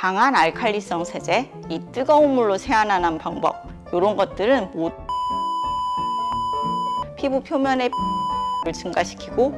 강한 알칼리성 세제, 이 뜨거운 물로 세안하는 방법, 이런 것들은 모두 피부 표면의 를 증가시키고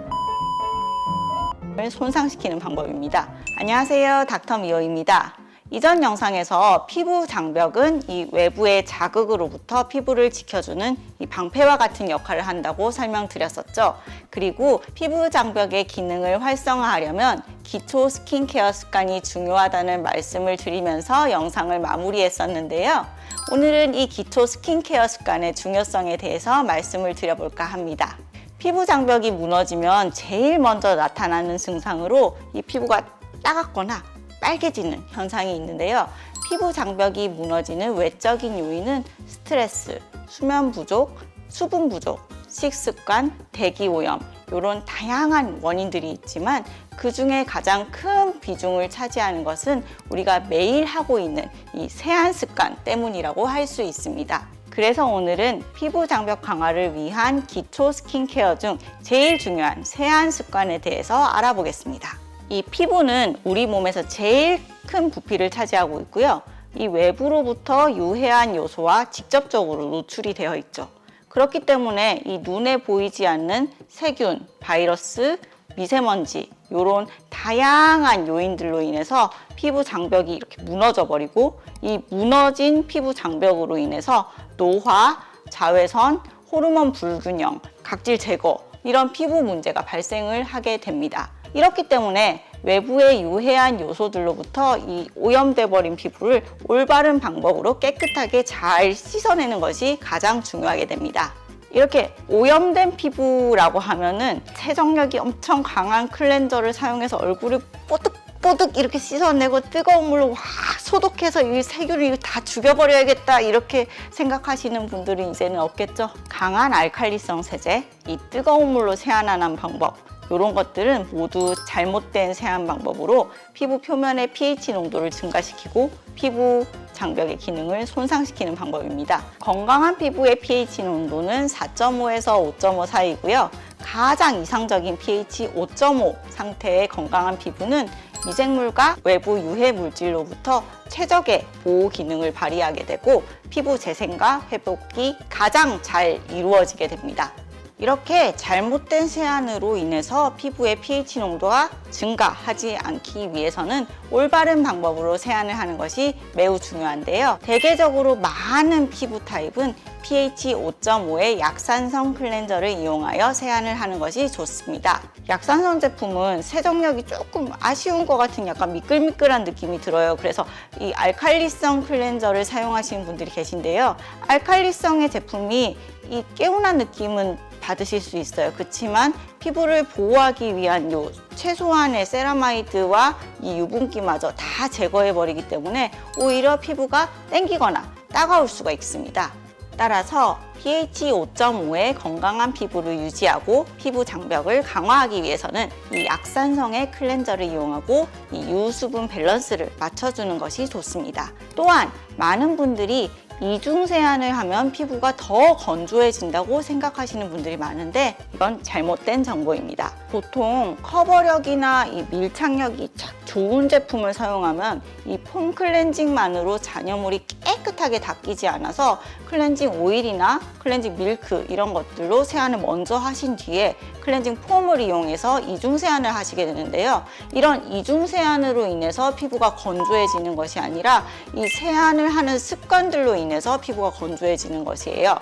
손상시키는 방법입니다. 안녕하세요, 닥터 미호입니다. 이전 영상에서 피부 장벽은 이 외부의 자극으로부터 피부를 지켜주는 이 방패와 같은 역할을 한다고 설명드렸었죠. 그리고 피부 장벽의 기능을 활성화하려면 기초 스킨케어 습관이 중요하다는 말씀을 드리면서 영상을 마무리했었는데요. 오늘은 이 기초 스킨케어 습관의 중요성에 대해서 말씀을 드려볼까 합니다. 피부 장벽이 무너지면 제일 먼저 나타나는 증상으로 이 피부가 따갑거나 빨개지는 현상이 있는데요. 피부 장벽이 무너지는 외적인 요인은 스트레스, 수면 부족, 수분 부족, 식습관, 대기 오염 이런 다양한 원인들이 있지만 그 중에 가장 큰 비중을 차지하는 것은 우리가 매일 하고 있는 이 세안 습관 때문이라고 할 수 있습니다. 그래서 오늘은 피부 장벽 강화를 위한 기초 스킨케어 중 제일 중요한 세안 습관에 대해서 알아보겠습니다. 이 피부는 우리 몸에서 제일 큰 부피를 차지하고 있고요. 이 외부로부터 유해한 요소와 직접적으로 노출이 되어 있죠. 그렇기 때문에 이 눈에 보이지 않는 세균, 바이러스, 미세먼지 이런 다양한 요인들로 인해서 피부 장벽이 이렇게 무너져 버리고 이 무너진 피부 장벽으로 인해서 노화, 자외선, 호르몬 불균형, 각질 제거 이런 피부 문제가 발생을 하게 됩니다. 이렇기 때문에 외부의 유해한 요소들로부터 이 오염돼 버린 피부를 올바른 방법으로 깨끗하게 잘 씻어내는 것이 가장 중요하게 됩니다. 이렇게 오염된 피부라고 하면은 세정력이 엄청 강한 클렌저를 사용해서 얼굴을 뽀득뽀득 이렇게 씻어내고 뜨거운 물로 확 소독해서 이 세균을 다 죽여버려야겠다 이렇게 생각하시는 분들은 이제는 없겠죠. 강한 알칼리성 세제, 이 뜨거운 물로 세안하는 방법 이런 것들은 모두 잘못된 세안 방법으로 피부 표면의 pH 농도를 증가시키고 피부 장벽의 기능을 손상시키는 방법입니다. 건강한 피부의 pH 농도는 4.5에서 5.5 사이고요. 가장 이상적인 pH 5.5 상태의 건강한 피부는 미생물과 외부 유해 물질로부터 최적의 보호 기능을 발휘하게 되고 피부 재생과 회복이 가장 잘 이루어지게 됩니다. 이렇게 잘못된 세안으로 인해서 피부의 pH 농도가 증가하지 않기 위해서는 올바른 방법으로 세안을 하는 것이 매우 중요한데요. 대개적으로 많은 피부 타입은 pH 5.5의 약산성 클렌저를 이용하여 세안을 하는 것이 좋습니다. 약산성 제품은 세정력이 조금 아쉬운 것 같은 약간 미끌미끌한 느낌이 들어요. 그래서 이 알칼리성 클렌저를 사용하시는 분들이 계신데요. 알칼리성의 제품이 이 개운한 느낌은 받으실 수 있어요. 그렇지만 피부를 보호하기 위한 요 최소한의 세라마이드와 이 유분기마저 다 제거해 버리기 때문에 오히려 피부가 땡기거나 따가울 수가 있습니다. 따라서 pH 5.5의 건강한 피부를 유지하고 피부 장벽을 강화하기 위해서는 이 약산성의 클렌저를 이용하고 이 유수분 밸런스를 맞춰주는 것이 좋습니다. 또한 많은 분들이 이중 세안을 하면 피부가 더 건조해진다고 생각하시는 분들이 많은데 이건 잘못된 정보입니다. 보통 커버력이나 이 밀착력이 좋은 제품을 사용하면 이 폼 클렌징만으로 잔여물이 깨끗하게 닦이지 않아서 클렌징 오일이나 클렌징 밀크 이런 것들로 세안을 먼저 하신 뒤에 클렌징 폼을 이용해서 이중 세안을 하시게 되는데요. 이런 이중 세안으로 인해서 피부가 건조해지는 것이 아니라 이 세안을 하는 습관들로 인해서 피부가 건조해지는 것이에요.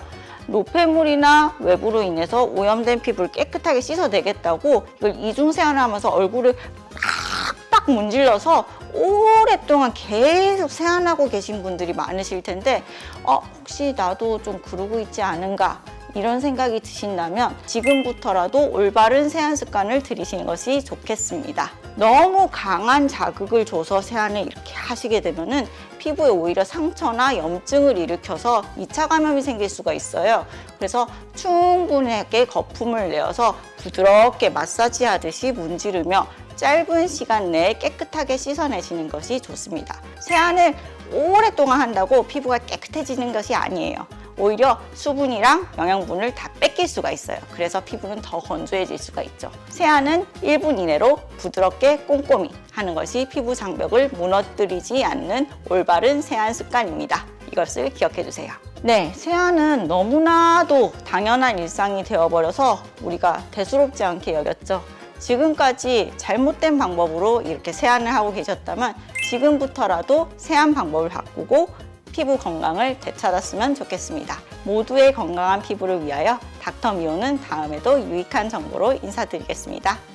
노폐물이나 외부로 인해서 오염된 피부를 깨끗하게 씻어내겠다고 이걸 이중 세안을 하면서 얼굴을 빡빡 문질러서 오랫동안 계속 세안하고 계신 분들이 많으실 텐데 혹시 나도 좀 그러고 있지 않은가 이런 생각이 드신다면 지금부터라도 올바른 세안 습관을 들이시는 것이 좋겠습니다. 너무 강한 자극을 줘서 세안을 이렇게 하시게 되면은 피부에 오히려 상처나 염증을 일으켜서 2차 감염이 생길 수가 있어요. 그래서 충분하게 거품을 내어서 부드럽게 마사지 하듯이 문지르며 짧은 시간 내에 깨끗하게 씻어내시는 것이 좋습니다. 세안을 오랫동안 한다고 피부가 깨끗해지는 것이 아니에요. 오히려 수분이랑 영양분을 다 뺏길 수가 있어요. 그래서 피부는 더 건조해질 수가 있죠. 세안은 1분 이내로 부드럽게 꼼꼼히 하는 것이 피부 장벽을 무너뜨리지 않는 올바른 세안 습관입니다. 이것을 기억해 주세요. 네, 세안은 너무나도 당연한 일상이 되어버려서 우리가 대수롭지 않게 여겼죠. 지금까지 잘못된 방법으로 이렇게 세안을 하고 계셨다면 지금부터라도 세안 방법을 바꾸고 피부 건강을 되찾았으면 좋겠습니다. 모두의 건강한 피부를 위하여 닥터미오는 다음에도 유익한 정보로 인사드리겠습니다.